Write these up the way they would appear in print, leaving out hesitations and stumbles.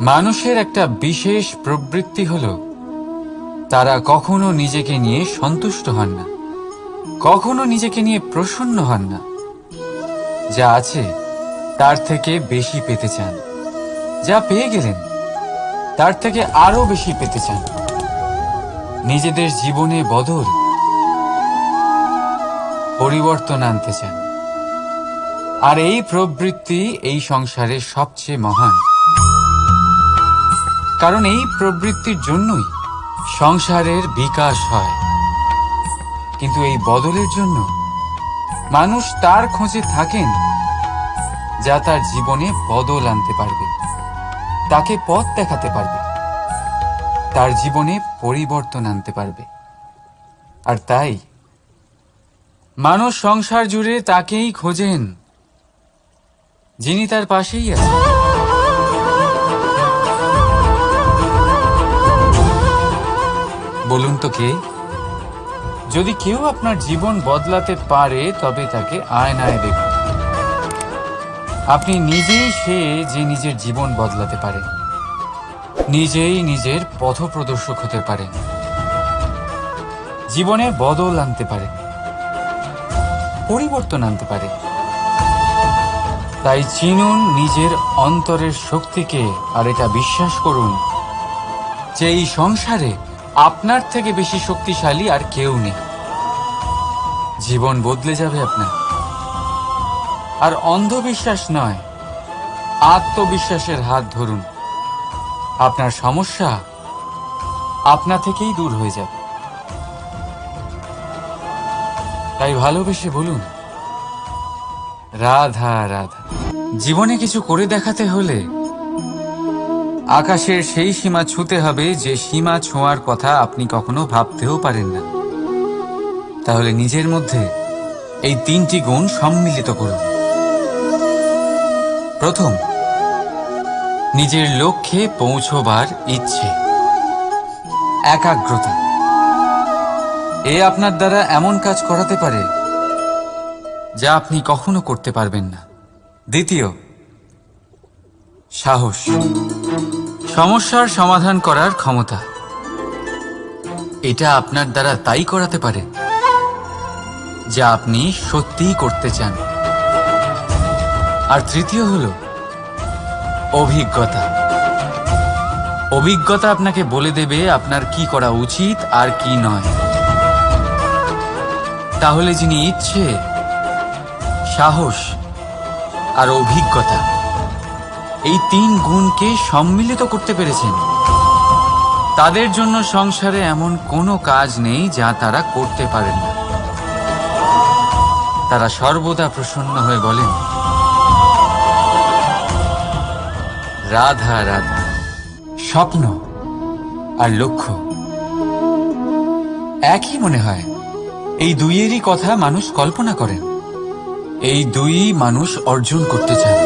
মানুষের একটা বিশেষ প্রবৃত্তি হল তারা কখনো নিজেকে নিয়ে সন্তুষ্ট হন না, কখনো নিজেকে নিয়ে প্রসন্ন হন না। যা আছে তার থেকে বেশি পেতে চান, যা পেয়ে গেলেন তার থেকে আরো বেশি পেতে চান। নিজেদের জীবনে বদল, পরিবর্তন আনতে চান। আর এই প্রবৃত্তি এই সংসারে সবচেয়ে মহান, কারণ এই প্রবৃত্তির জন্যই সংসারের বিকাশ হয়। কিন্তু এই বদলের জন্য মানুষ তার খোঁজে থাকেন যা তার জীবনে বদল আনতে পারবে, তাকে পথ দেখাতে পারবে, তার জীবনে পরিবর্তন আনতে পারবে। আর তাই মানুষ সংসার জুড়ে তাকেই খোঁজেন যিনি তার পাশেই আছেন। বলুন তো কে? যদি কেউ আপনার জীবন বদলাতে পারে তবে তাকে আয়নায় দেখুন। আপনি নিজেই সে যে নিজের জীবন বদলাতে পারে, নিজেই নিজের পথপ্রদর্শক হতে পারেন, জীবনে বদল আনতে পারেন, পরিবর্তন আনতে পারেন। তাই চিনুন নিজের অন্তরের শক্তিকে, আর এটা বিশ্বাস করুন যে এই সংসারে আপনার থেকে বেশি শক্তিশালী আর কেউ নেই। জীবন বদলে যাবে আপনার। আর অন্ধবিশ্বাস নয়, আত্মবিশ্বাসের হাত ধরুন। আপনার সমস্যা আপনা থেকেই দূর হয়ে যাবে। তাই ভালোবেসে বলুন, রাধা রাধা। জীবনে কিছু করে দেখাতে হলে আকাশের সেই সীমা ছুঁতে হবে যে সীমা ছোঁয়ার কথা আপনি কখনো ভাবতেও পারেন না। তাহলে নিজের মধ্যে এই তিনটি গুণ সম্মিলিত করুন। প্রথম, নিজের লক্ষ্যে পৌঁছবার ইচ্ছে, একাগ্রতা। এ আপনার দ্বারা এমন কাজ করাতে পারে যা আপনি কখনো করতে পারবেন না। দ্বিতীয়, সাহস, সমস্যার সমাধান করার ক্ষমতা। এটা আপনার দ্বারা তাই করাতে পারে যা আপনি সত্যিই করতে চান। আর তৃতীয় হলো অভিজ্ঞতা। অভিজ্ঞতা আপনাকে বলে দেবে আপনার কি করা উচিত আর কি নয়। তাহলে যিনি ইচ্ছে, সাহস আর অভিজ্ঞতা, এই তিন গুণকে সম্মিলিত করতে পেরেছেন, তাদের জন্য সংসারে এমন কোনো কাজ নেই যা তারা করতে পারেন না। তারা সর্বদা প্রসন্ন হয়ে বলেন, রাধা রাধা। স্বপ্ন আর লক্ষ্য একই মনে হয়। এই দুইয়েরই কথা মানুষ কল্পনা করেন। এই দুই মানুষ অর্জন করতে চান।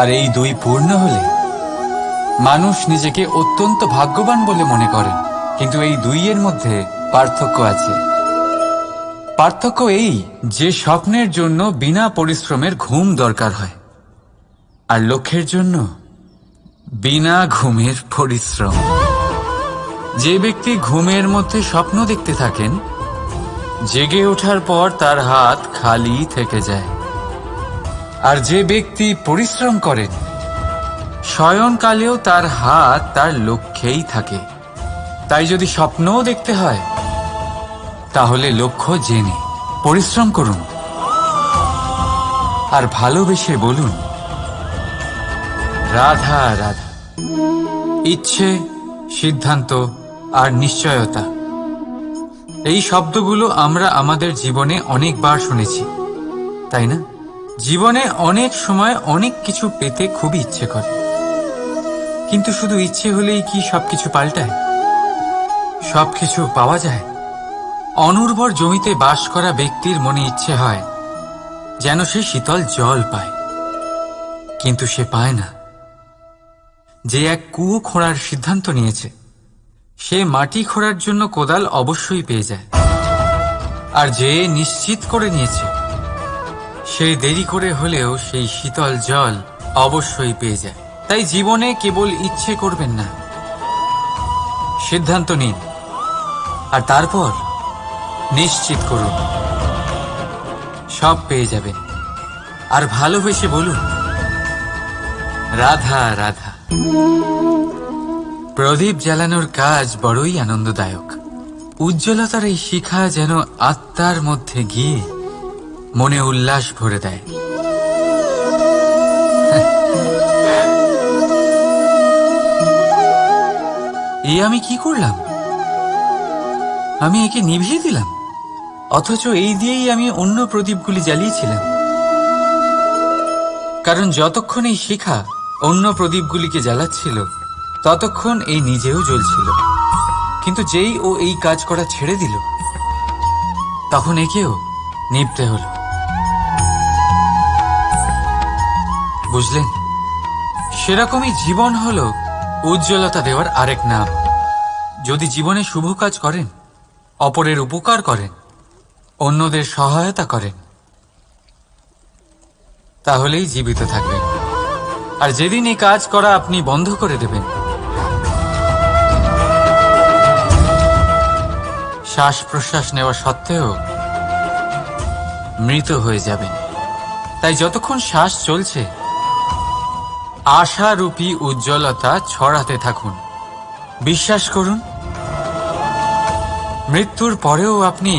আর এই দুই পূর্ণ হলে মানুষ নিজেকে অত্যন্ত ভাগ্যবান বলে মনে করেন। কিন্তু এই দুইয়ের মধ্যে পার্থক্য আছে। পার্থক্য এই যে স্বপ্নের জন্য বিনা পরিশ্রমের ঘুম দরকার হয়, আর লক্ষ্যের জন্য বিনা ঘুমের পরিশ্রম। যে ব্যক্তি ঘুমের মধ্যে স্বপ্ন দেখতে থাকেন, জেগে ওঠার পর তার হাত খালি থেকে যায়। আর যে ব্যক্তি পরিশ্রম করেন, শয়নকালেও তার হাত তার লক্ষ্যেই থাকে। তাই যদি স্বপ্নও দেখতে হয়, তাহলে লক্ষ্য জেনে পরিশ্রম করুন। আর ভালোবেসে বলুন, রাধা রাধা। ইচ্ছে, সিদ্ধান্ত আর নিশ্চয়তা, এই শব্দগুলো আমরা আমাদের জীবনে অনেকবার শুনেছি, তাই না? জীবনে অনেক সময় অনেক কিছু পেতে খুবই ইচ্ছে করে, কিন্তু শুধু ইচ্ছে হলেই কি সবকিছু পাল্টায়? সবকিছু পাওয়া যায়? অনুর্বর জমিতে বাস করা ব্যক্তির মনে ইচ্ছে হয় যেন সে শীতল জল পায়, কিন্তু সে পায় না। যে এক কুয়ো খোঁড়ার সিদ্ধান্ত নিয়েছে, সে মাটি খোঁড়ার জন্য কোদাল অবশ্যই পেয়ে যায়। আর যে নিশ্চিত করে নিয়েছে, সে দেরি করে হলেও সেই শীতল জল অবশ্যই পেয়ে যায়। তাই জীবনে কেবল ইচ্ছে করবেন না, সিদ্ধান্ত নিন আর তারপর নিশ্চিত করুন, সব পেয়ে যাবেন। আর ভালোবেসে বলুন, রাধা রাধা। প্রদীপ জ্বালানোর কাজ বড়ই আনন্দদায়ক। উজ্জ্বলতার এই শিখা যেন আত্মার মধ্যে গিয়ে মনে উল্লাস ভরে দেয়। এ আমি কি করলাম? আমি একে নিভিয়ে দিলাম, অথচ এই দিয়েই আমি অন্য প্রদীপগুলি জ্বালিয়েছিলাম। কারণ যতক্ষণ এই শিখা অন্য প্রদীপগুলিকে জ্বালাচ্ছিল ততক্ষণ এই নিজেও জ্বলছিল, কিন্তু যেই ও এই কাজ করা ছেড়ে দিল তখন একেও নিভতে হলো। বুঝলেন? সেরকমই জীবন হলো উজ্জ্বলতা দেওয়ার আরেক নাম। যদি জীবনে শুভ কাজ করেন, অপরের উপকার করেন, অন্যদের সহায়তা করেন, তাহলেই জীবিত থাকবেন। আর যেদিন এই কাজ করা আপনি বন্ধ করে দেবেন, শ্বাস প্রশ্বাস নেওয়া সত্ত্বেও মৃত হয়ে যাবেন। তাই যতক্ষণ শ্বাস চলছে আশারূপী উজ্জ্বলতা ছড়াতে থাকুন। বিশ্বাস করুন, মৃত্যুর পরেও আপনি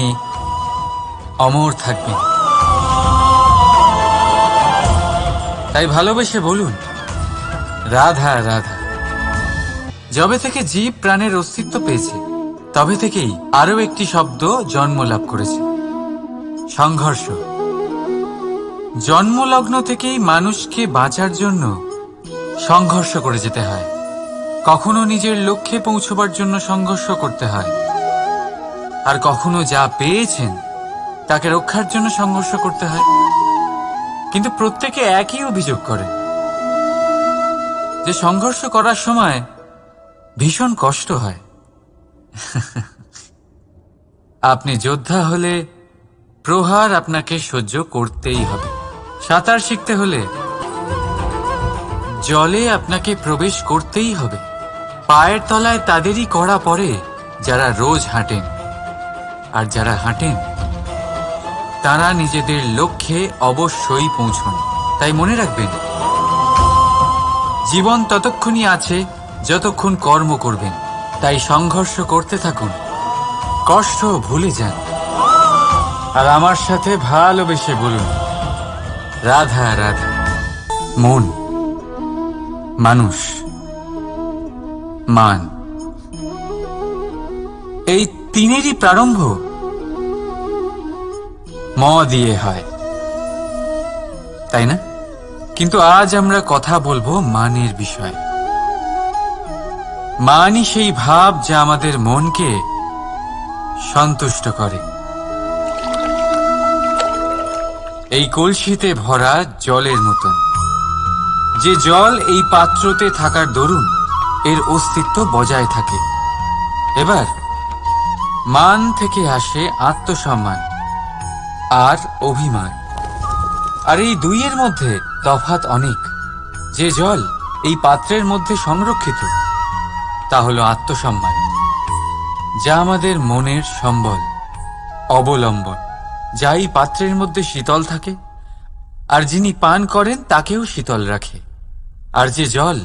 অমর থাকবেন। তাই ভালোবেসে বলুন, রাধা রাধা। যবে থেকে জীব প্রাণের অস্তিত্ব পেয়েছে তবে থেকেই আরো একটি শব্দ জন্ম লাভ করেছে, সংঘর্ষ। জন্মলগ্ন থেকেই মানুষকে বাঁচার জন্য সংঘর্ষ করে যেতে হয়। কখনো নিজের লক্ষ্যে পৌঁছবার জন্য সংঘর্ষ করতে হয়, আর কখনো যা পেয়েছেন তাকে রক্ষার জন্য সংঘর্ষ করতে হয়। কিন্তু প্রত্যেকে একই অভিযোগ করে যে সংঘর্ষ করার সময় ভীষণ কষ্ট হয়। আপনি যোদ্ধা হলে প্রহার আপনাকে সহ্য করতেই হবে। সাঁতার শিখতে হলে জলে আপনাকে প্রবেশ করতেই হবে। পায়ের তলায় তাদেরই কড়া পড়ে যারা রোজ হাঁটেন, আর যারা হাঁটেন তারা নিজেদের লক্ষ্যে অবশ্যই পৌঁছন। তাই মনে রাখবেন, জীবন ততক্ষণই আছে যতক্ষণ কর্ম করবেন। তাই সংঘর্ষ করতে থাকুন, কষ্ট ভুলে যান, আর আমার সাথে ভালোবেসে বলুন, রাধা রাধা। মন, মানুষ, মান, এই তিনেরই প্রারম্ভ ম দিয়ে হয়, তাই না? কিন্তু আজ আমরা কথা বলবো মানের বিষয়ে। মানই সেই ভাব যা আমাদের মনকে সন্তুষ্ট করে। এই কলসিতে ভরা জলের মতন, যে জল এই পাত্রতে থাকার দরুন এর অস্তিত্ব বজায় থাকে। এবার মান থেকে আসে আত্মসম্মান আর অভিমান, আর এই দুইয়ের মধ্যে তফাৎ অনেক। যে জল এই পাত্রের মধ্যে সংরক্ষিত তা হলো আত্মসম্মান, যা আমাদের মনের সম্বল, অবলম্বন, যা এই পাত্রের মধ্যে শীতল থাকে, আর যিনি পান করেন তাকেও শীতল রাখে। আর যে জল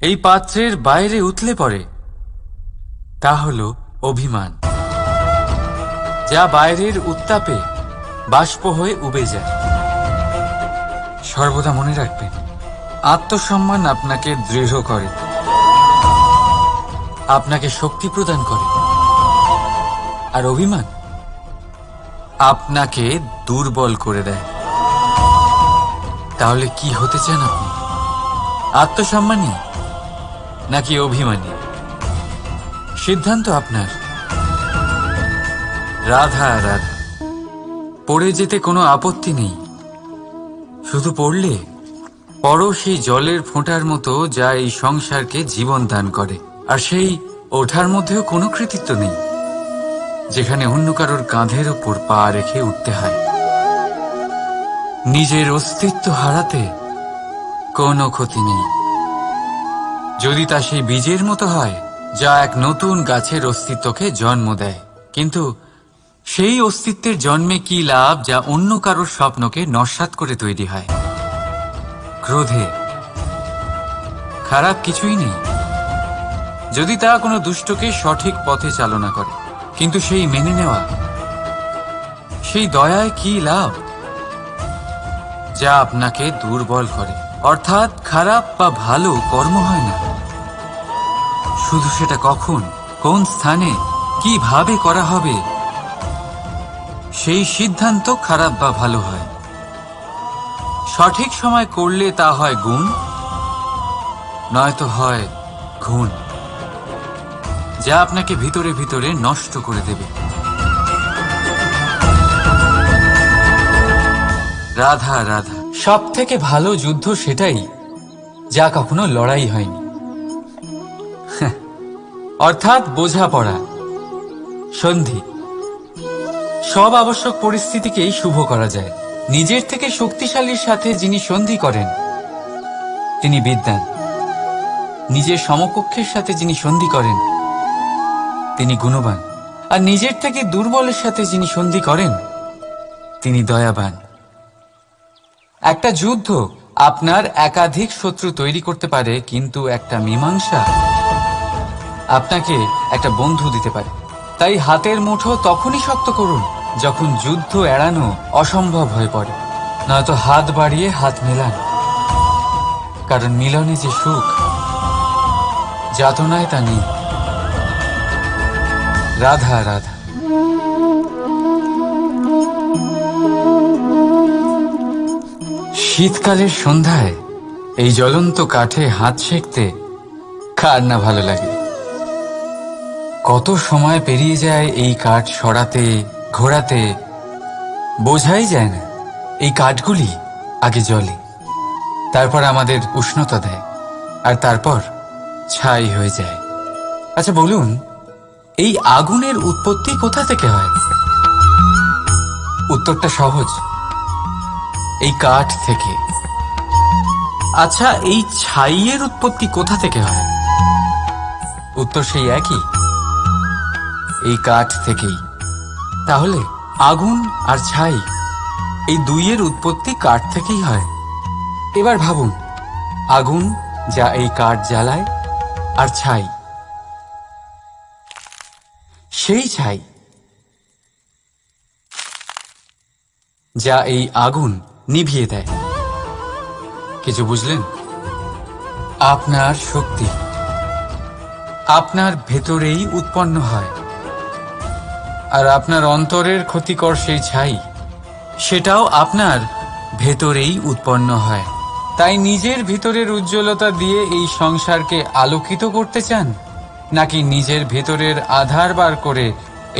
এই পাত্রের বাইরে উতলে পড়ে তা হলো অভিমান, যা বাইরের উত্তাপে বাষ্প হয়ে উবে যায়। সর্বদা মনে রাখবেন, আত্মসম্মান আপনাকে দৃঢ় করে, আপনাকে শক্তি প্রদান করে, আর অভিমান আপনাকে দুর্বল করে দেয়। তাহলে কি হতে চান আপনি? আত্মসম্মানী নাকি অভিমানী? সিদ্ধান্ত আপনার। রাধা রাধা। পড়ে যেতে কোনো আপত্তি নেই, শুধু পড়লে পরও সেই জলের ফোঁটার মতো যা এই সংসারকে জীবন দান করে। আর সেই ওঠার মধ্যেও কোনো কৃতিত্ব নেই, যেখানে অন্য কারোর কাঁধের ওপর পা রেখে উঠতে হয়। নিজের অস্তিত্ব হারাতে কোনো ক্ষতি নেই, যদি তা সেই বীজের মতো হয় যা এক নতুন গাছের অস্তিত্বকে জন্ম দেয়। কিন্তু সেই অস্তিত্বের জন্মে কি লাভ যা অন্য কারোর স্বপ্নকে নস্যাৎ করে তৈরি হয়? ক্রোধে খারাপ কিছুই নেই, যদি তা কোনো দুষ্টকে সঠিক পথে চালনা করে। কিন্তু সেই মেনে নেওয়া, সেই দয়ায় কি লাভ যা আপনাকে দুর্বল করে? অর্থাৎ খারাপ বা ভালো কর্ম হয় না, শুধু সেটা কখন, কোন স্থানে, কিভাবে করা হবে সেই সিদ্ধান্ত খারাপ বা ভালো হয়। সঠিক সময় করলে তা হয় গুণ, নয়তো হয় ঘুণ, যা আপনাকে ভিতরে ভিতরে নষ্ট করে দেবে। রাধা রাধা। সব থেকে ভালো যুদ্ধ সেটাই যা কখনো লড়াই হয়নি, অর্থাৎ বোঝাপড়া, সন্ধি। সব আবশ্যক পরিস্থিতিকেই শুভ করা যায়। নিজের থেকে শক্তিশালীর সাথে যিনি সন্ধি করেন তিনি বিদ্বান, নিজের সমকক্ষের সাথে যিনি সন্ধি করেন তিনি গুণবান, আর নিজের থেকে দুর্বলের সাথে যিনি সন্ধি করেন তিনি দয়াবান। একটা যুদ্ধ আপনার একাধিক শত্রু তৈরি করতে পারে, কিন্তু একটা মীমাংসা আপনাকে একটা বন্ধু দিতে পারে। তাই হাতের মুঠো তখনই শক্ত করুন যখন যুদ্ধ এড়ানো অসম্ভব হয়ে পড়ে, নয়তো হাত বাড়িয়ে হাত মেলান, কারণ মিলনে যে সুখ, যাতনায় তা নেই। রাধা রাধা। শীতকালের সন্ধ্যায় এই জ্বলন্ত কাঠে হাত সেঁকতে কার না ভালো লাগে? কত সময় পেরিয়ে যায় এই কাঠ সরাতে, ঘোরাতে, বোঝাই যায় না। এই কাঠগুলি আগে জ্বলে, তারপর আমাদের উষ্ণতা দেয়, আর তারপর ছাই হয়ে যায়। আচ্ছা বলুন, এই আগুনের উৎপত্তি কোথা থেকে হয়? উত্তরটা সহজ, এই কাঠ থেকে। আচ্ছা, এই ছাইয়ের উৎপত্তি কোথা থেকে হয়? উত্তর সেই একই, এই কাঠ থেকেই। তাহলে আগুন আর ছাই, এই দুইয়ের উৎপত্তি কাঠ থেকেই হয়। এবার ভাবুন, আগুন যা এই কাঠ জ্বালায়, আর ছাই সেই ছাই যা এই আগুন নিভিয়ে দেয়। কিছু বুঝলেন? আপনার শক্তি আপনার ভেতরেই উৎপন্ন হয়, আর আপনার অন্তরের ক্ষতিকর সেই ছাই, সেটাও আপনার ভেতরেই উৎপন্ন হয়। তাই নিজের ভিতরের উজ্জ্বলতা দিয়ে এই সংসারকে আলোকিত করতে চান, নাকি নিজের ভেতরের আধার বার করে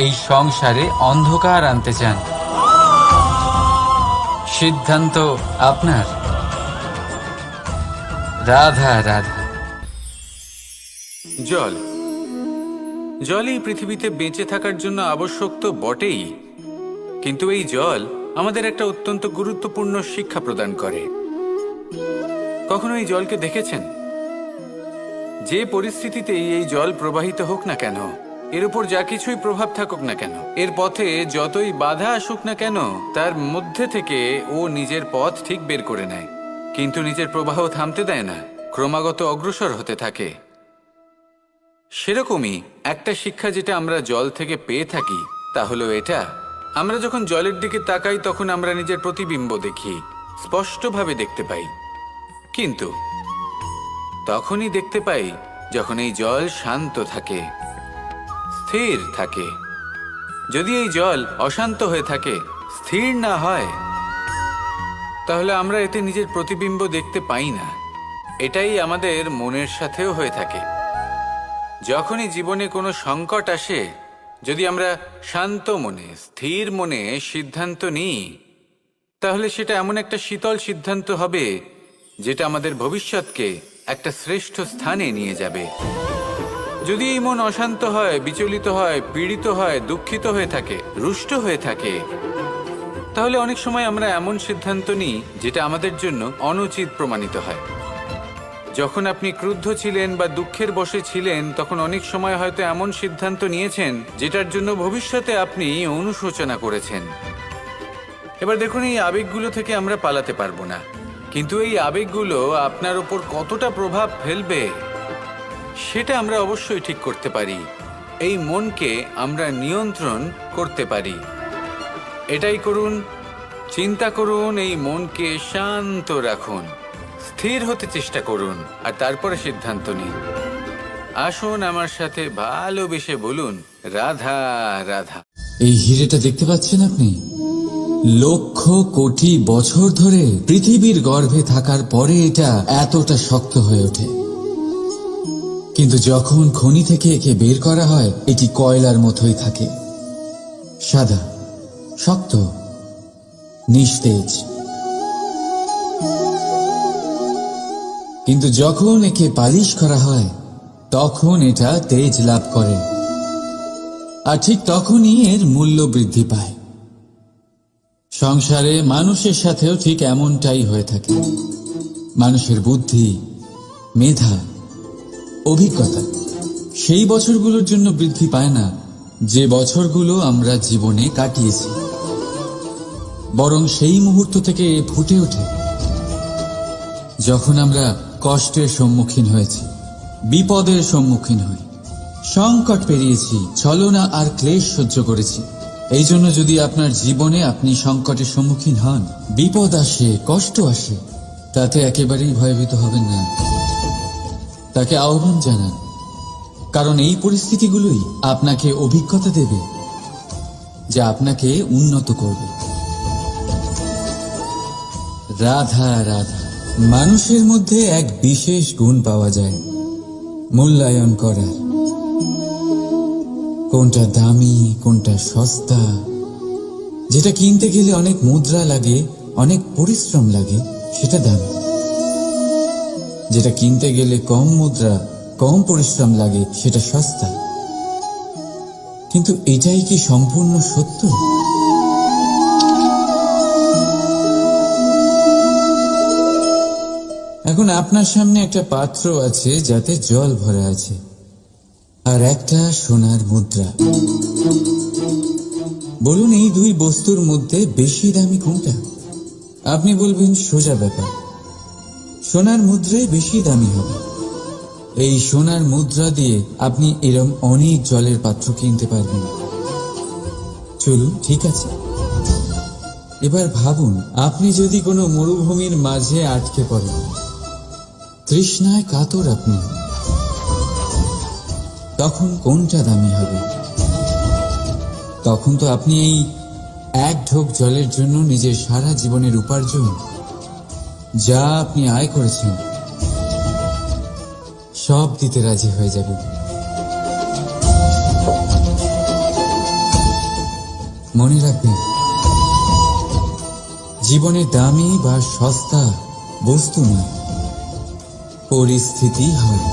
এই সংসারে অন্ধকার আনতে চান? সিদ্ধান্ত আপনার। রাধা রাধা। জল, জলই পৃথিবীতে বেঁচে থাকার জন্য আবশ্যক তো বটেই, কিন্তু এই জল আমাদের একটা অত্যন্ত গুরুত্বপূর্ণ শিক্ষা প্রদান করে। কখনো এই জলকে দেখেছেন? যে পরিস্থিতিতেই এই জল প্রবাহিত হোক না কেন, এর উপর যা কিছুই প্রভাব থাকুক না কেন, এর পথে যতই বাধা আসুক না কেন, তার মধ্যে থেকে ও নিজের পথ ঠিক বের করে নেয়, কিন্তু নিজের প্রবাহ থামতে দেয় না, ক্রমাগত অগ্রসর হতে থাকে। সেরকমই একটা শিক্ষা যেটা আমরা জল থেকে পেয়ে থাকি তা হলো এটা: আমরা যখন জলের দিকে তাকাই তখন আমরা নিজের প্রতিবিম্ব দেখি, স্পষ্টভাবে দেখতে পাই, কিন্তু তখনই দেখতে পাই যখন এই জল শান্ত থাকে, স্থির থাকে। যদি এই জল অশান্ত হয়ে থাকে, স্থির না হয়, তাহলে আমরা এতে নিজের প্রতিবিম্ব দেখতে পাই না। এটাই আমাদের মনের সাথেও হয়ে থাকে। যখনই জীবনে কোনো সংকট আসে, যদি আমরা শান্ত মনে, স্থির মনে সিদ্ধান্ত নিই, তাহলে সেটা এমন একটা শীতল সিদ্ধান্ত হবে যেটা আমাদের ভবিষ্যৎকে একটা শ্রেষ্ঠ স্থানে নিয়ে যাবে। যদি এই মন অশান্ত হয়, বিচলিত হয়, পীড়িত হয়, দুঃখিত হয়ে থাকে, রুষ্ট হয়ে থাকে, তাহলে অনেক সময় আমরা এমন সিদ্ধান্ত নিই যেটা আমাদের জন্য অনুচিত প্রমাণিত হয়। যখন আপনি ক্রুদ্ধ ছিলেন বা দুঃখের বশে ছিলেন, তখন অনেক সময় হয়তো এমন সিদ্ধান্ত নিয়েছেন যেটার জন্য ভবিষ্যতে আপনি অনুশোচনা করেছেন। এবার দেখুন, এই আবেগগুলো থেকে আমরা পালাতে পারবো না, কিন্তু এই আবেগগুলো আপনার ওপর কতটা প্রভাব ফেলবে সেটা আমরা অবশ্যই ঠিক করতে পারি। এই মনকে আমরা নিয়ন্ত্রণ করতে পারি। এটাই করুন, চিন্তা করুন, এই মনকে শান্ত রাখুন, স্থির হতে চেষ্টা করুন, আর তারপরে সিদ্ধান্ত নিন। আসুন আমার সাথে ভালোবেসে বলুন, রাধা রাধা। এই হিরেটা দেখতে পাচ্ছেন আপনি? লক্ষ কোটি বছর ধরে পৃথিবীর গর্ভে থাকার পরে এটা এতটা শক্ত হয়ে ওঠে, কিন্তু যখন খনি থেকে একে বের করা হয় এটি কয়লার মতোই থাকে, সাদা, শক্ত, নিস্তেজ। কিন্তু যখন একে পালিশ করা হয় তখন এটা তেজ লাভ করে, আর ঠিক তখনই এর মূল্য বৃদ্ধি পায়। সংসারে মানুষের সাথেও ঠিক এমনটাই হয়ে থাকে। মানুষের বুদ্ধি, মেধা, অভিজ্ঞতা সেই বছরগুলোর জন্য বৃদ্ধি পায় না যে বছরগুলো আমরা জীবনে কাটিয়েছি, বরং সেই মুহূর্ত থেকে ফুটে ওঠে যখন আমরা কষ্টের সম্মুখীন হয়েছি, বিপদের সম্মুখীন হই, সংকট পেরিয়েছি, ছলনা আর ক্লেশ সহ্য করেছি। এই জন্য যদি আপনার জীবনে আপনি সংকটের সম্মুখীন হন, বিপদ আসে, কষ্ট আসে, তাতে একেবারেই ভয়ভীত হবেন না, তাকে আহ্বান জানান, কারণ এই পরিস্থিতিগুলোই আপনাকে অভিজ্ঞতা দেবে যা আপনাকে উন্নত করবে। রাধা রাধা। মানুষের মধ্যে এক বিশেষ গুণ পাওয়া যায়, মূল্যায়ন করার। কোনটা দামি, কোনটা সস্তা, যেটা কিনতে গেলে অনেক মুদ্রা লাগে, অনেক পরিশ্রম লাগে, সেটা দামি। যেটা কিনতে গেলে কম মুদ্রা, কম পরিশ্রম লাগে, সেটা সস্তা। কিন্তু এটাই কি সম্পূর্ণ সত্য? এখন আপনার সামনে একটা পাত্র আছে যাতে জল ভরা আছে, আর একটা সোনার মুদ্রা। বলুন, এই দুই বস্তুর মধ্যে বেশি দামি কোনটা? আপনি বলবেন সোজা ব্যাপার, সোনার মুদ্রাই বেশি দামি হবে। এই সোনার মুদ্রা দিয়ে আপনি এরম অনেক জলের পাত্র কিনতে পারবেন। চলুন, ঠিক আছে। এবার ভাবুন, আপনি যদি কোনো মরুভূমির মাঝে আটকে পড়েন, তৃষ্ণায় কাতর আপনি, তখন কোনটা দামি হবে? তখন তো আপনি এই এক ঢোক জলের জন্য নিজের সারা জীবনের উপার্জন, যা আপনি আয় করেছেন, সব দিতে রাজি হয়ে যাবেন। মনে রাখবেন, জীবনে দামি বা সস্তা বস্তু না, পরিস্থিতি হয়।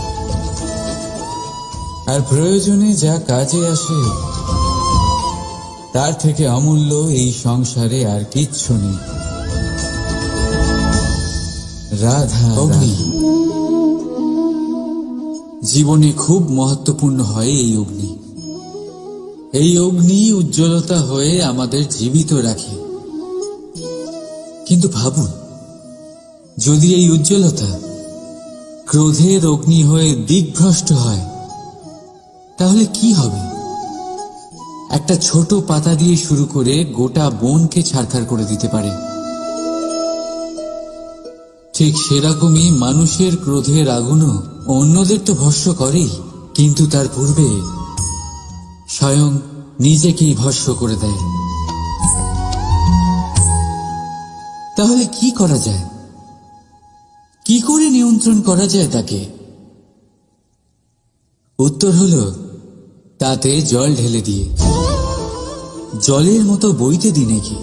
আর প্রয়োজনে যা কাজে আসে তার থেকে অমূল্য এই সংসারে আর কিচ্ছু নেই। রাধা। অগ্নি জীবনে খুব মহত্বপূর্ণ হয়। এই অগ্নি, এই অগ্নি উজ্জ্বলতা হয়ে আমাদের জীবিত রাখে। কিন্তু ভাবুন, যদি এই উজ্জ্বলতা ক্রোধের অগ্নি হয়ে দিকভ্রষ্ট হয়, তাহলে কি হবে? একটা ছোট পাতা দিয়ে শুরু করে গোটা বনকে ছারখার করে দিতে পারে। ঠিক সেরকমই মানুষের ক্রোধের আগুনও অন্যদের তো ভস্ম করেই, কিন্তু তার পূর্বে স্বয়ং নিজেকেই ভস্ম করে দেয়। তাহলে কি করা যায়? কি করে নিয়ন্ত্রণ করা যায় তাকে? উত্তর হলো, তাতে জল ঢেলে দিয়ে, জলের মতো বইতে দিন একে।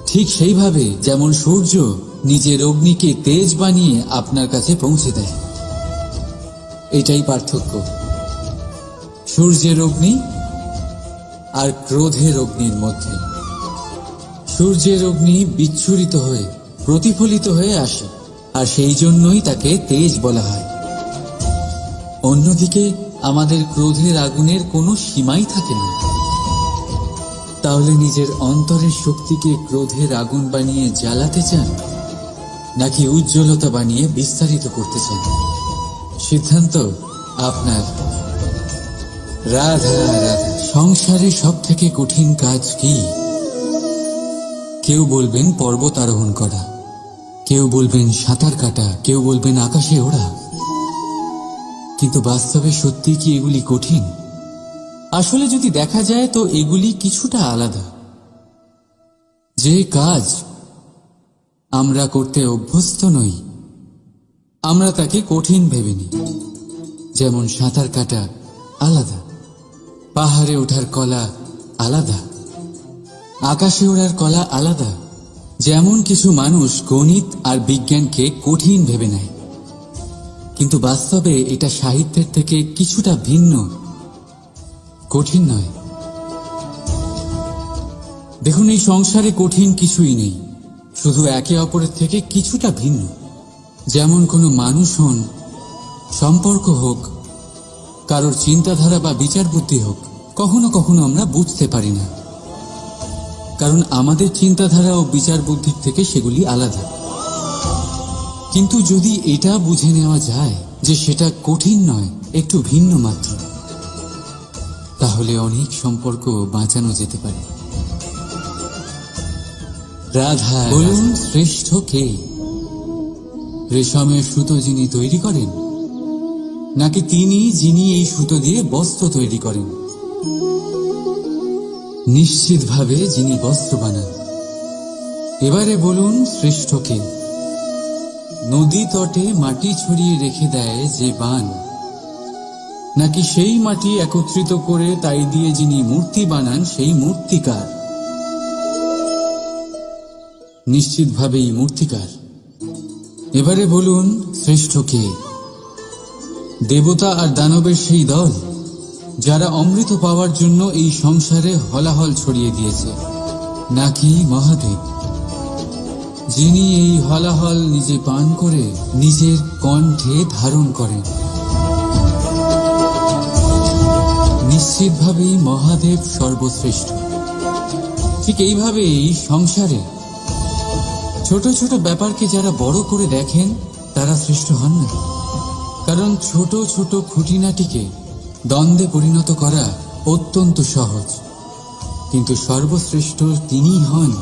ঠিক সেইভাবে যেমন সূর্য নিজের অগ্নিকে তেজ বানিয়ে আপনার কাছে পৌঁছে দেয়। এটাই পার্থক্য সূর্যের অগ্নি আর ক্রোধের অগ্নির মধ্যে। সূর্যের অগ্নি বিচ্ছুরিত হয়ে প্রতিফলিত হয়ে আসে, আর সেই জন্যই তাকে তেজ বলা হয়। অন্যদিকে আমাদের ক্রোধের আগুনের কোনো সীমাই থাকে না। তাহলে নিজের অন্তরের শক্তিকে ক্রোধের আগুন বানিয়ে জ্বালাতে চান, নাকি উজ্জ্বলতা বানিয়ে বিস্তারিত করতে চান? সিদ্ধান্ত আপনার। রাধা রাধা। সংসারে সব থেকে কঠিন কাজ কি? কেউ বলবেন পর্বত আরোহণ করা, কেউ বলবেন সাঁতার কাটা, কেউ বলবেন আকাশে ওড়া। কিন্তু বাস্তবে সত্যি কি এগুলি কঠিন? আসলে যদি দেখা যায় তো এগুলি কিছুটা আলাদা। যে কাজ আমরা করতে অভ্যস্ত নই, আমরা তাকে কঠিন ভেবে নিই। যেমন সাঁতার কাটা আলাদা, পাহাড়ে ওঠার কলা আলাদা, আকাশে ওড়ার কলা আলাদা। যেমন কিছু মানুষ গণিত আর বিজ্ঞানকে কঠিন ভেবে নেয়, কিন্তু বাস্তবে এটা সাহিত্যের থেকে কিছুটা ভিন্ন, কঠিন নয়। দেখুন, এই সংসারে কঠিন কিছুই নেই, শুধু একে অপরের থেকে কিছুটা ভিন্ন। যেমন কোনো মানুষ হন, সম্পর্ক হোক, কারোর চিন্তাধারা বা বিচার বুদ্ধি হোক, কখনো কখনো আমরা বুঝতে পারি না, কারণ আমাদের চিন্তাধারা ও বিচার বুদ্ধির থেকে সেগুলি আলাদা। কিন্তু যদি এটা বুঝে নেওয়া যায় যে সেটা কঠিন নয়, একটু ভিন্ন মাত্র, তাহলে অনেক সম্পর্ক বাঁচানো যেতে পারে। রাধা। বলুন, শ্রেষ্ঠ কে? রেশমের সুতো যিনি তৈরি করেন, নাকি তিনি যিনি এই সুতো দিয়ে বস্ত্র তৈরি করেন? নিশ্চিতভাবে যিনি বস্ত্র বানান। এবারে বলুন, শ্রেষ্ঠ কে? নদী তটে মাটি ছড়িয়ে রেখে দেয় যে বান, নাকি সেই মাটি একত্রিত করে তাই দিয়ে যিনি মূর্তি বানান সেই মূর্তিকার? নিশ্চিতভাবেই মূর্তিকার। এবারে বলুন, শ্রেষ্ঠ কে? দেবতা আর দানবের সেই দল যারা অমৃত পাওয়ার জন্য এই সংসারে হলাহল ছড়িয়ে দিয়েছে, নাকি মহাদেব যিনি এই হলাহল নিজে পান করে নিজের কণ্ঠে ধারণ করেন? নিশ্চিতভাবেই মহাদেব সর্বশ্রেষ্ঠ। ঠিক এইভাবেই সংসারে ছোট ছোট ব্যাপারকে যারা বড় করে দেখেন তারা শ্রেষ্ঠ হন না, কারণ ছোট ছোট খুঁটিনাটিকে দ্বন্দ্বে পরিণত করা অত্যন্ত সহজ। কিন্তু সর্বশ্রেষ্ঠ তিনিই হন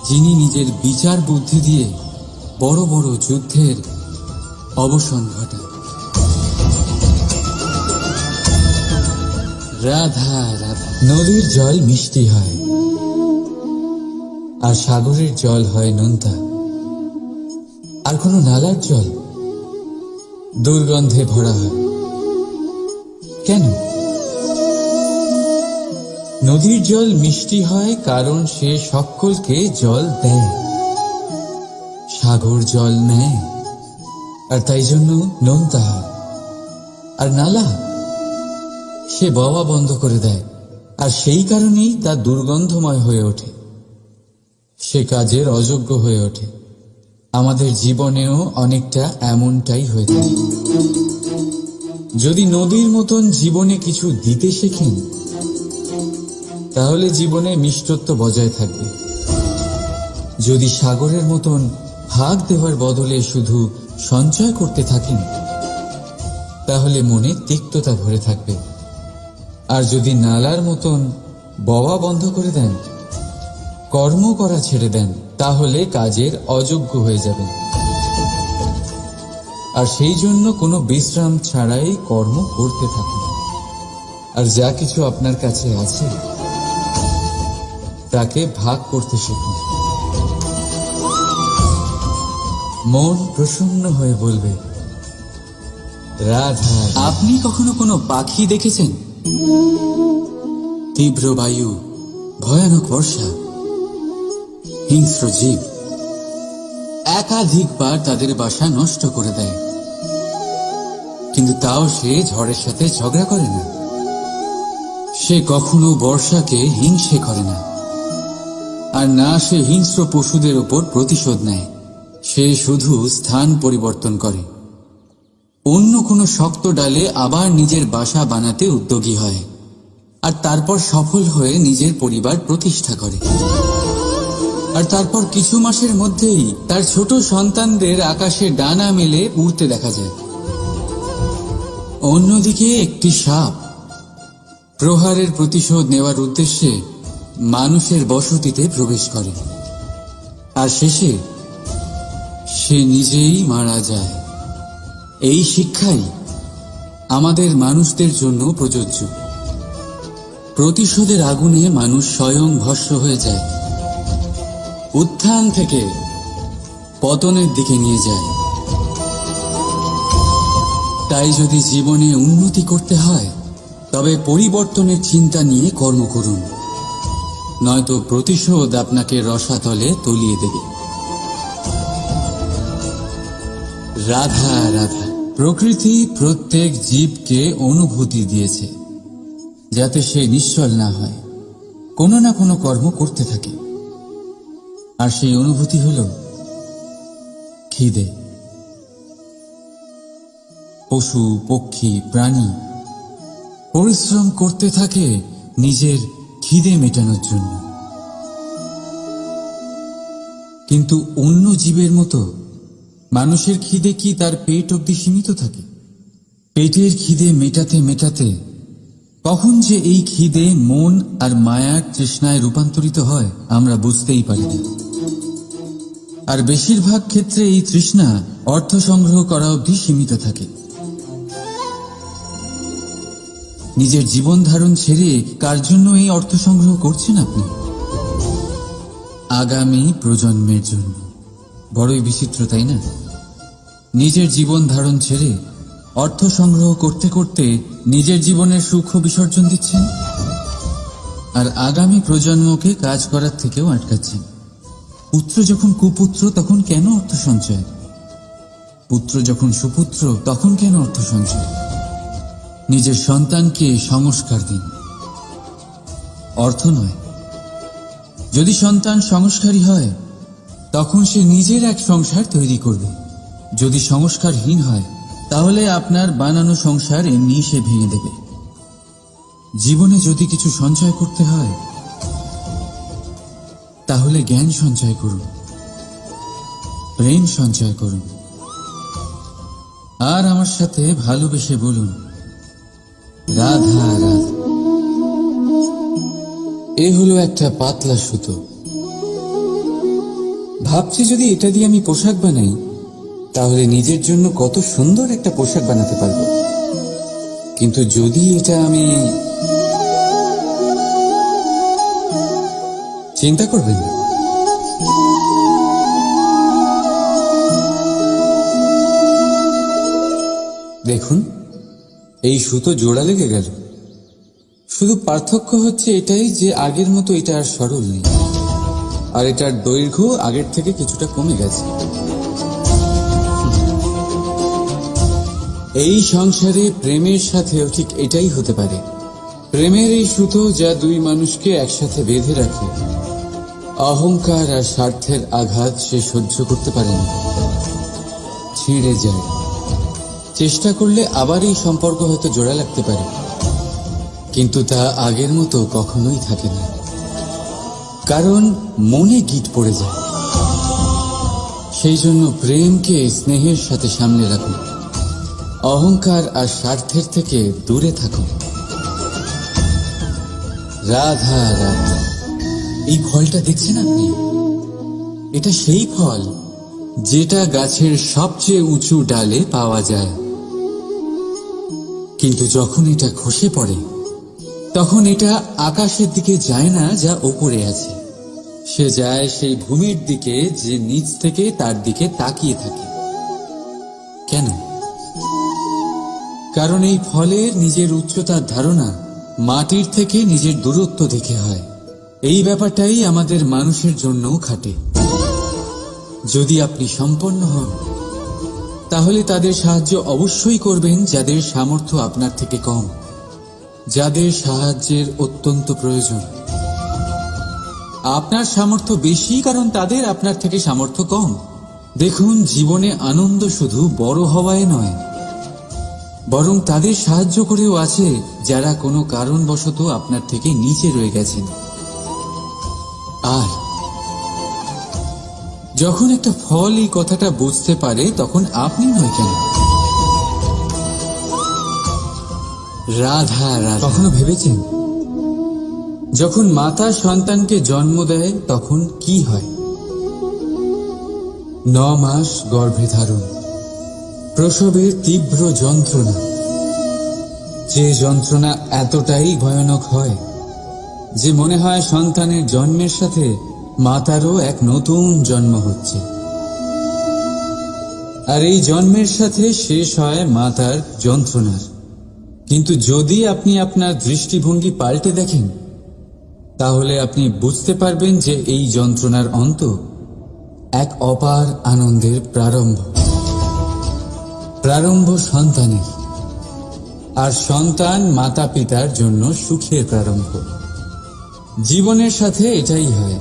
যিনি নিজের বিচার বুদ্ধি দিয়ে বড় বড় যুদ্ধের অবসান ঘটান। রাধা রাধা। নদীর জল মিষ্টি হয়, আর সাগরের জল হয় নোনতা, আর কোন নালার জল দুর্গন্ধে ভরা হয়। কেন? নদীর জল মিষ্টি হয় কারণ সে সকলকে জল দেয়, সাগর জল নেয়, আর তাই জন্য নোনতা হয়। আর নালা সে বওয়া বন্ধ করে দেয়, আর সেই কারণেই তা দুর্গন্ধময় হয়ে ওঠে, সে কাজের অযোগ্য হয়ে ওঠে। আমাদের জীবনেও অনেকটা এমনটাই হয়ে থাকে। যদি নদীর মতন জীবনে কিছু দিতে শেখেন, তাহলে জীবনে মিষ্টত্ব বজায় থাকবে। যদি সাগরের মতন ভাগ দেওয়ার বদলে শুধু সঞ্চয় করতে থাকেন, তাহলে মনে তিক্ততা ভরে থাকবে। আর যদি নালার মতন বওয়া বন্ধ করে দেন, কর্ম করা ছেড়ে দেন, তাহলে কাজের অযোগ্য হয়ে যাবেন। আর সেই জন্য কোনো বিশ্রাম ছাড়াই কর্ম করতে থাকুন। আর যা কিছু আপনার কাছে আছে তাকে ভাগ করতে শিখুন। মন প্রসন্ন হয়ে বলবে, রাধা। আপনি কখনো কোনো পাখি দেখেছেন? তীব্র বায়ু, ভয়ানক বর্ষা, হিংস্র জীব একাধিকবার তাদের বাসা নষ্ট করে দেয়, কিন্তু তাও সে ঝড়ের সাথে ঝগড়া করে না। সে কখনো বর্ষাকে হিংসে করে না, আর না সে হিংস্র পশুদের ওপর প্রতিশোধ নেয়। সে শুধু স্থান পরিবর্তন করে, অন্য কোনো শক্ত ডালে আবার নিজের বাসা বানাতে উদ্যোগী হয়, আর তারপর সফল হয়ে নিজের পরিবার প্রতিষ্ঠা করে। আর তারপর কিছু মাসের মধ্যেই তার ছোট সন্তানদের আকাশে ডানা মেলে উড়তে দেখা যায়। অন্যদিকে একটি সাপ প্রহারের প্রতিশোধ নেওয়ার উদ্দেশ্যে মানুষের বসতিতে প্রবেশ করে, আর শেষে সে নিজেই মারা যায়। এই শিক্ষাই আমাদের মানুষদের জন্য প্রযোজ্য। প্রতিশোধের আগুনে মানুষ স্বয়ং ভস্ম হয়ে যায়, উত্থান থেকে পতনের দিকে নিয়ে যায়। তাই যদি জীবনে উন্নতি করতে হয়, তবে পরিবর্তনের চিন্তা নিয়ে কর্ম করুন, নয়তো প্রতিশোধ আপনাকে রসাতলে তলিয়ে দেবে। রাধা রাধা। প্রকৃতি প্রত্যেক জীবকে অনুভূতি দিয়েছে, যাতে সে নিশ্চল না হয়, কোনো না কোনো কর্ম করতে থাকে। আর সেই অনুভূতি হল খিদে। পশু পক্ষী প্রাণী পরিশ্রম করতে থাকে নিজের খিদে মেটানোর জন্য। কিন্তু অন্য জীবের মতো মানুষের খিদে কি তার পেট অবধি সীমিত থাকে? পেটের খিদে মেটাতে মেটাতে কখন যে এই খিদে মন আর মায়ার তৃষ্ণায় রূপান্তরিত হয় আমরা বুঝতেই পারি না। আর বেশিরভাগ ক্ষেত্রে এই তৃষ্ণা অর্থ সংগ্রহ করা অবধি সীমিত থাকে। নিজের জীবন ধারণ ছেড়ে কার জন্য এই অর্থ সংগ্রহ করছেন আপনি? আগামী প্রজন্মের জন্য। বড়ই বিচিত্র, তাই না? নিজের জীবন ধারণ ছেড়ে অর্থ সংগ্রহ করতে করতে নিজের জীবনের সুখ বিসর্জন দিচ্ছেন, আর আগামী প্রজন্মকে কাজ করার থেকেও আটকাচ্ছেন। পুত্র যখন কুপুত্র তখন কেন অর্থ সঞ্চয়? পুত্র যখন সুপুত্র তখন কেন অর্থ সঞ্চয়? নিজের সন্তানকে সংস্কার দিন, অর্থ নয়। যদি সন্তান সংস্কারী হয়, তখন সে নিজের এক সংসার তৈরি করবে। যদি সংস্কারহীন হয়, তাহলে আপনার বানানো সংসার এমনি সে ভেঙে দেবে। জীবনে যদি কিছু সঞ্চয় করতে হয়, তাহলে জ্ঞান সঞ্চয় করুন, প্রেম সঞ্চয় করুন, আর আমার সাথে ভালোবেসে বলুন রাধা রাধা। এ হলো একটা পাতলা সুতো। ভাবছি যদি এটা দিয়ে আমি পোশাক বানাই, তাহলে নিজের জন্য কত সুন্দর একটা পোশাক বানাতে পারবো। কিন্তু যদি এটা আমি... চিন্তা করবেন না, দেখুন এই সুতো জোড়া লেগে গেল। শুধু পার্থক্য হচ্ছে এটাই যে আগের মতো এটা আর সরল নেই, আর এটার দৈর্ঘ্য আগের থেকে কিছুটা কমে গেছে। এই সংসারে প্রেমের সাথেও ঠিক এটাই হতে পারে। প্রেমের এই সুতো যা দুই মানুষকে একসাথে বেঁধে রাখে, অহংকার আর স্বার্থের আঘাত সে সহ্য করতে পারে না, ছিঁড়ে যায়। চেষ্টা করলে আবার এই সম্পর্ক হয়তো জোড়া লাগতে পারে, কিন্তু তা আগের মতো কখনোই থাকে না, কারণ মনে গিট পড়ে যায়। সেই জন্য প্রেমকে স্নেহের সাথে সামনে রাখুন, অহংকার আর স্বার্থের থেকে দূরে থাকুন। রাধা রাধা। এই ফলটা দেখছেন আপনি? এটা সেই ফল যেটা গাছের সবচেয়ে উঁচু ডালে পাওয়া যায়, কিন্তু যখন এটা খসে পড়ে তখন এটা আকাশের দিকে যায় না যা ওপরে আছে, সে যায় সেই ভূমির দিকে যে নিচ থেকে তার দিকে তাকিয়ে থাকে। কেন? কারণ এই ফলের নিজের উচ্চতার ধারণা মাটির থেকে নিজের দূরত্ব দেখে হয়। এই ব্যাপারটাই আমাদের মানুষের জন্যও খাটে। যদি আপনি সম্পন্ন হন, তাহলে তাদের সাহায্য অবশ্যই করবেন যাদের সামর্থ্য আপনার থেকে কম, যাদের সাহায্যের অত্যন্ত প্রয়োজন। আপনার সামর্থ্য বেশি কারণ তাদের আপনার থেকে সামর্থ্য কম। দেখুন, জীবনে আনন্দ শুধু বড় হওয়ায় নয়, বরং তাদের সাহায্য করেও আছে যারা কোনো কারণবশত আপনার থেকে নিচে রয়ে গেছেন। আর যখন একটা ফল এই কথাটা বুঝতে পারে, তখন আপনি নয় কেন, রাধা রাধা। কখনো ভেবেছেন যখন মাতা সন্তানকে জন্ম দেয় তখন কি হয়? 9 মাস গর্ভে ধারণ, প্রসবের তীব্র যন্ত্রণা, যে যন্ত্রণা এতটাই ভয়ানক হয় যে মনে হয় সন্তানের জন্মের সাথে মাতারও এক নতুন জন্ম হচ্ছে। আর এই জন্মের সাথে শেষ হয় মাতার যন্ত্রণার। কিন্তু যদি আপনি আপনার দৃষ্টিভঙ্গি পাল্টে দেখেন, তাহলে আপনি বুঝতে পারবেন যে এই যন্ত্রণার অন্ত এক অপার আনন্দের প্রারম্ভ সন্তানের, আর সন্তান মাতা পিতার জন্য সুখের প্রারম্ভ। জীবনের সাথে এটাই হয়।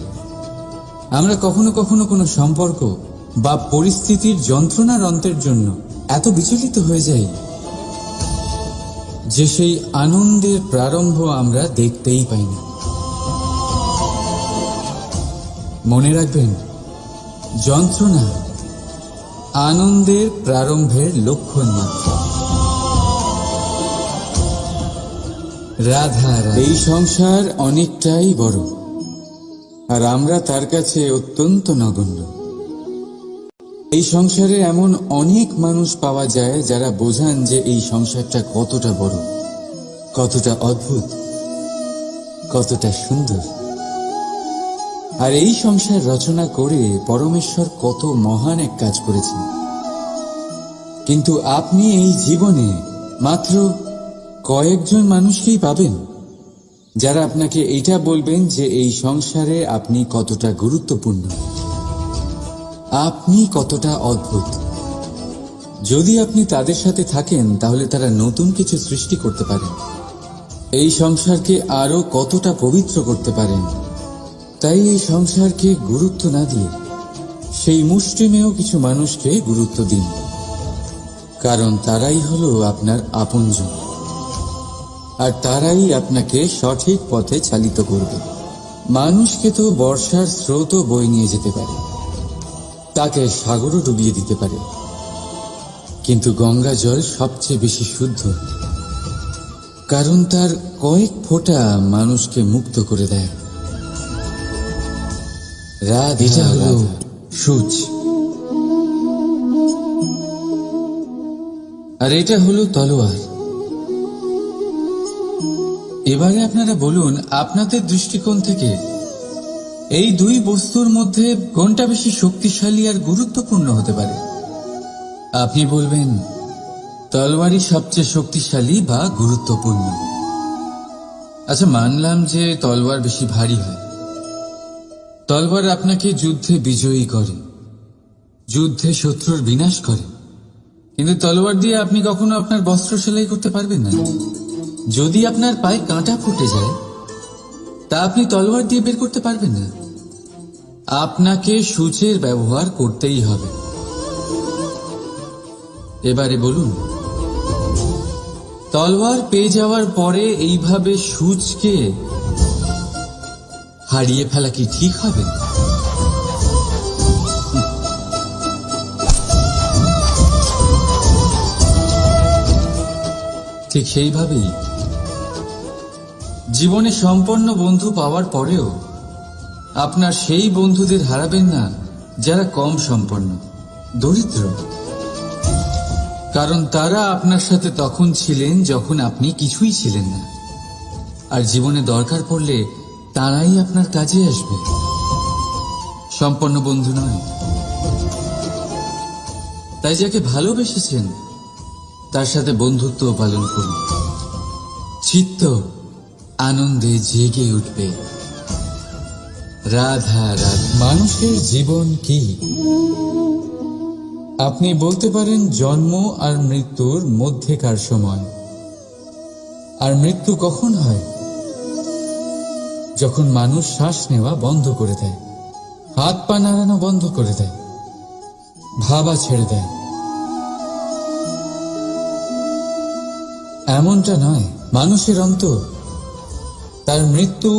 আমরা কখনো কখনো কোনো সম্পর্ক বা পরিস্থিতির যন্ত্রণার অন্তের জন্য এত বিচলিত হয়ে যাই যে সেই আনন্দের প্রারম্ভ আমরা দেখতেই পাই না। মনে রাখবেন, যন্ত্রণা আনন্দের প্রারম্ভের লক্ষণ মাত্র। রাধা রাধা। এই সংসার অনেকটাই বড়, আর আমরা তার কাছে অত্যন্ত নগণ্য। এই সংসারে এমন অনেক মানুষ পাওয়া যায় যারা বোঝান যে এই সংসারটা কতটা বড়, কতটা অদ্ভুত, কতটা সুন্দর। আর এই সংসার রচনা করে পরমেশ্বর কত মহান এক কাজ করেছেন। কিন্তু আপনি এই জীবনে মাত্র কয়েকজন মানুষকেই পাবেন যারা আপনাকে এটা বলবেন যে এই সংসারে আপনি কতটা গুরুত্বপূর্ণ, আপনি কতটা অদ্ভুত। যদি আপনি তাদের সাথে থাকেন, তাহলে তারা নতুন কিছু সৃষ্টি করতে পারেন, এই সংসারকে আরো কতটা পবিত্র করতে পারেন। তাই এই সংসারকে গুরুত্ব না দিয়ে সেই মুষ্টিমেয় কিছু মানুষকে গুরুত্ব দিন, কারণ তারাই হলো আপনার আপনজন, আর তারাই আপনাকে সঠিক পথে চালিত করবে। মানুষকে তো বর্ষার স্রোতও বয়ে নিয়ে যেতে পারে, তাকে সাগরও ডুবিয়ে দিতে পারে, কিন্তু গঙ্গা জল সবচেয়ে বেশি শুদ্ধ, কারণ তার কয়েক ফোঁটা মানুষকে মুক্ত করে দেয়। এটা হলো সূচ, আর এটা হলো তলোয়ার। এবারে আপনারা বলুন, আপনাদের দৃষ্টিকোণ থেকে এই দুই বস্তুর মধ্যে কোনটা বেশি শক্তিশালী আর গুরুত্বপূর্ণ হতে পারে? আপনি বলবেন তলোয়ারই সবচেয়ে শক্তিশালী বা গুরুত্বপূর্ণ। আচ্ছা, মানলাম যে তলোয়ার বেশি ভারী হয়। তলোয়ার আপনাকে যুদ্ধে বিজয়ী করে, যুদ্ধে শত্রুর বিনাশ করে, কিন্তু তলোয়ার দিয়ে আপনি কখনো আপনার বস্ত্র সেলাই করতে পারবেন না। যদি আপনার পায়ে কাঁটা ফুটে যায়, তা আপনি তলোয়ার দিয়ে বের করতে পারবেন না। আপনাকে সূচের ব্যবহার করতেই হবে। এবারে বলুন, তলোয়ার পেয়ে যাওয়ার পরে এইভাবে সূচকে হারিয়ে ফেলা কি ঠিক হবে? ঠিক সেইভাবেই জীবনে সম্পন্ন বন্ধু পাওয়ার পরেও আপনার সেই বন্ধুদের হারাবেন না যারা কম সম্পন্ন, দরিদ্র, কারণ তারা আপনার সাথে তখন ছিলেন যখন আপনি কিছুই ছিলেন না, আর জীবনে দরকার পড়লে তারাই আপনার কাজে আসবে, সম্পন্ন বন্ধু নয়। তাই যাকে ভালোবেসেছেন তার সাথে বন্ধুত্ব পালন করুন, চিত্ত আনন্দে জেগে উঠবে। রাধা রাধা। মানুষের জীবন কি? আপনি বলতে পারেন জন্ম আর মৃত্যুর মধ্যেকার সময়। আর মৃত্যু কখন হয়? যখন মানুষ শ্বাস নেওয়া বন্ধ করে দেয়, হাত পা নাড়ানো বন্ধ করে দেয়, ভাবা ছেড়ে দেয়। এমনটা নয়, মানুষের অন্তর, তার মৃত্যু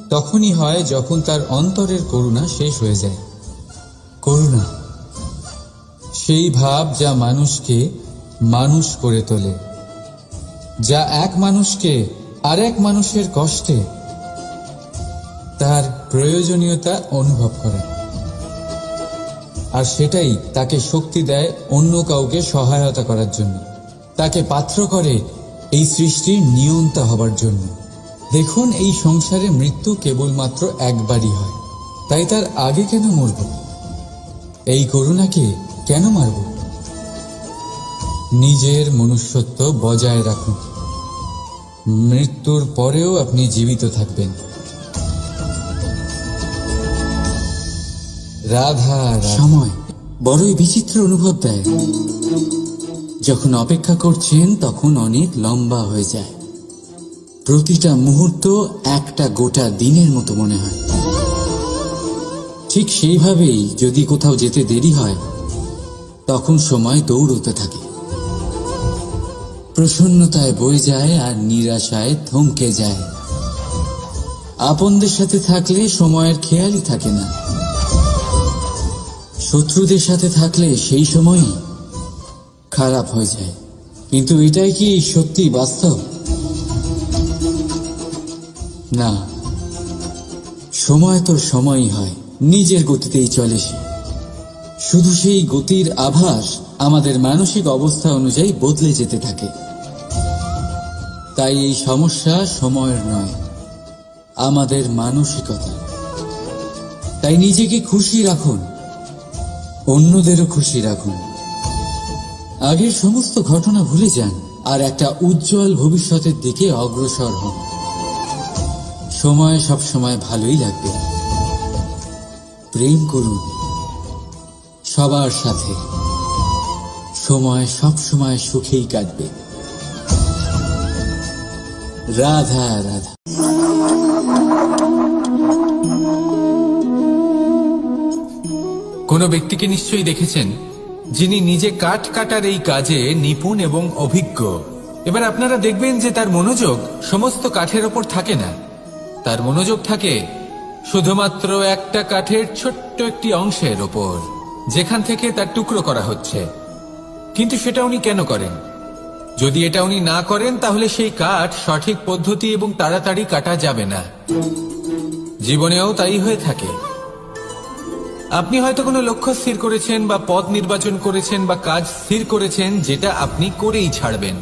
তখনই হয় যখন তার অন্তরের করুণা শেষ হয়ে যায়। করুণা সেই ভাব যা মানুষকে মানুষ করে তোলে, যা এক মানুষকে আরেক মানুষের কষ্টে তার প্রয়োজনীয়তা অনুভব করে, আর সেটাই তাকে শক্তি দেয় অন্য কাউকে সহায়তা করার জন্য, তাকে পাত্র করে এই সৃষ্টির নিয়ন্তা হবার জন্য। দেখুন, এই সংসারে মৃত্যু কেবলমাত্র একবারই হয়, তাই তার আগে কেন মরব? এই করুণাকে কেন মারব? নিজের মনুষ্যত্ব বজায় রাখুন, মৃত্যুর পরেও আপনি জীবিত থাকবেন। রাধা, সময় বড়ই বিচিত্র অনুভব দেয়। যখন অপেক্ষা করছেন তখন অনেক লম্বা হয়ে যায়, প্রতিটা মুহূর্ত একটা গোটা দিনের মতো মনে হয়। ঠিক সেইভাবেই যদি কোথাও যেতে দেরি হয় তখন সময় দৌড়তে থাকে, প্রসন্নতায় বয়ে যায় আর নিরাশায় থমকে যায়। আপনদের সাথে থাকলে সময়ের খেয়ালই থাকে না, শত্রুদের সাথে থাকলে সেই সময়ই খারাপ হয়ে যায়। কিন্তু এটাই কি সত্যি বাস্তব? না, সময় তো সময়ই হয়, নিজের গতিতেই চলে সে। শুধু সেই গতির আভাস আমাদের মানসিক অবস্থা অনুযায়ী বদলে যেতে থাকে। তাই এই সমস্যা সময়ের নয়, আমাদের মানসিকতা। তাই নিজেকে খুশি রাখুন, অন্যদেরও খুশি রাখুন। আগের সমস্ত ঘটনা ভুলে যান আর একটা উজ্জ্বল ভবিষ্যতের দিকে অগ্রসর হন। সময় সব সময় ভালোই লাগবে। প্রেম করুন সবার সাথে, সময় সব সময় সুখেই কাটবে। রাধা রাধা। কোনো ব্যক্তিকে নিশ্চয়ই দেখেছেন যিনি নিজে কাঠ কাটার এই কাজে নিপুণ এবং অভিজ্ঞ। এবার আপনারা দেখবেন যে তার মনোযোগ সমস্ত কাঠের ওপর থাকে না, তার মনোযোগ থাকে শুধুমাত্র একটা কাঠের ছোট্ট একটি অংশের ওপর, যেখান থেকে তার টুকরো করা হচ্ছে। কিন্তু সেটা উনি কেন করেন? যদি এটা উনি না করেন তাহলে সেই কাঠ সঠিক পদ্ধতি এবং তাড়াতাড়ি কাটা যাবে না। জীবনেও তাই হয়ে থাকে। আপনি হয়তো কোনো লক্ষ্য স্থির করেছেন বা পথ নির্বাচন করেছেন বা কাজ স্থির করেছেন যেটা আপনি করেই ছাড়বেন।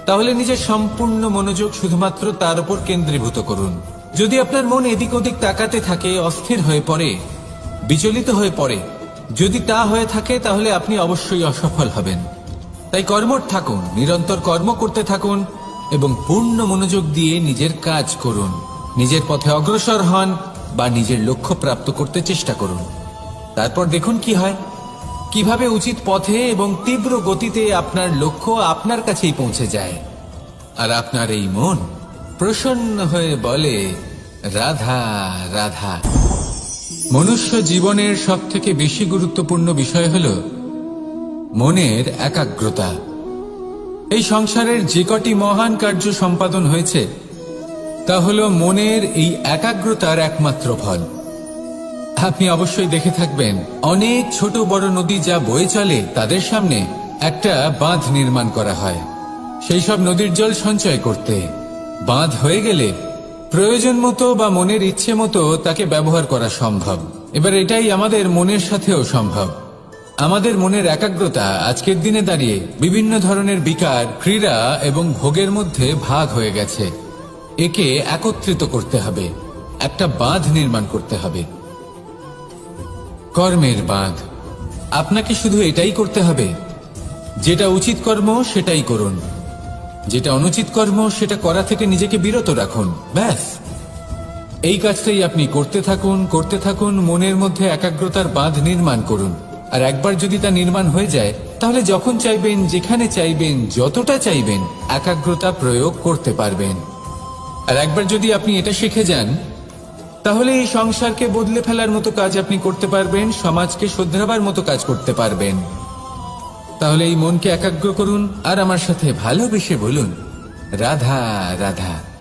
তাহলে নিজের সম্পূর্ণ মনোযোগ শুধুমাত্র তার উপর কেন্দ্রীভূত করুন। যদি আপনার মন এদিক ওদিক তাকাতে থাকে, অস্থির হয়ে পড়ে, বিচলিত হয়ে পড়ে, যদি তা হয়ে থাকে তাহলে আপনি অবশ্যই অসফল হবেন। তাই কর্মঠ থাকুন, নিরন্তর কর্ম করতে থাকুন এবং পূর্ণ মনোযোগ দিয়ে নিজের কাজ করুন। নিজের পথে অগ্রসর হন বা নিজের লক্ষ্য প্রাপ্ত করতে চেষ্টা করুন। তারপর দেখুন কি হয়, কিভাবে উচিত পথে এবং তীব্র গতিতে আপনার লক্ষ্য আপনার কাছেই পৌঁছে যায়। আর আপনার এই মন প্রসন্ন হয়ে বলে রাধা রাধা। মনুষ্য জীবনের সবথেকে বেশি গুরুত্বপূর্ণ বিষয় হল মনের একাগ্রতা। এই সংসারের যে কটি মহান কার্য সম্পাদন হয়েছে তা হল মনের এই একাগ্রতার একমাত্র ফল। আপনি অবশ্যই দেখে থাকবেন অনেক ছোট বড় নদী যা বয়ে চলে তাদের সামনে একটা বাঁধ নির্মাণ করা হয় সেই সব নদীর জল সঞ্চয় করতে। বাঁধ হয়ে গেলে প্রয়োজন মতো বা মনের ইচ্ছে মতো তাকে ব্যবহার করা সম্ভব। এবার এটাই আমাদের মনের সাথেও সম্ভব। আমাদের মনের একাগ্রতা আজকের দিনে দাঁড়িয়ে বিভিন্ন ধরনের বিকার, ক্রীড়া এবং ভোগের মধ্যে ভাগ হয়ে গেছে। একে একত্রিত করতে হবে, একটা বাঁধ নির্মাণ করতে হবে, কর্মের বাঁধ। আপনাকে শুধু এটাই করতে হবে, যেটা উচিত কর্ম সেটাই করুন, যেটা অনুচিত কর্ম সেটা করা থেকে নিজেকে বিরত রাখুন। ব্যাস, এই কাজটাই আপনি করতে থাকুন, করতে থাকুন। মনের মধ্যে একাগ্রতার বাঁধ নির্মাণ করুন। আর একবার যদি তা নির্মাণ হয়ে যায় তাহলে যখন চাইবেন, যেখানে চাইবেন, যতটা চাইবেন একাগ্রতা প্রয়োগ করতে পারবেন। আর একবার যদি আপনি এটা শিখে যান তাহলে এই সংসারকে বদলে ফেলার মতো কাজ আপনি করতে পারবেন, সমাজকে শুধরাবার মতো কাজ করতে পারবেন। তাহলে এই মনকে একাগ্র করুন আর আমার সাথে ভালোবেসে বলুন, রাধা রাধা।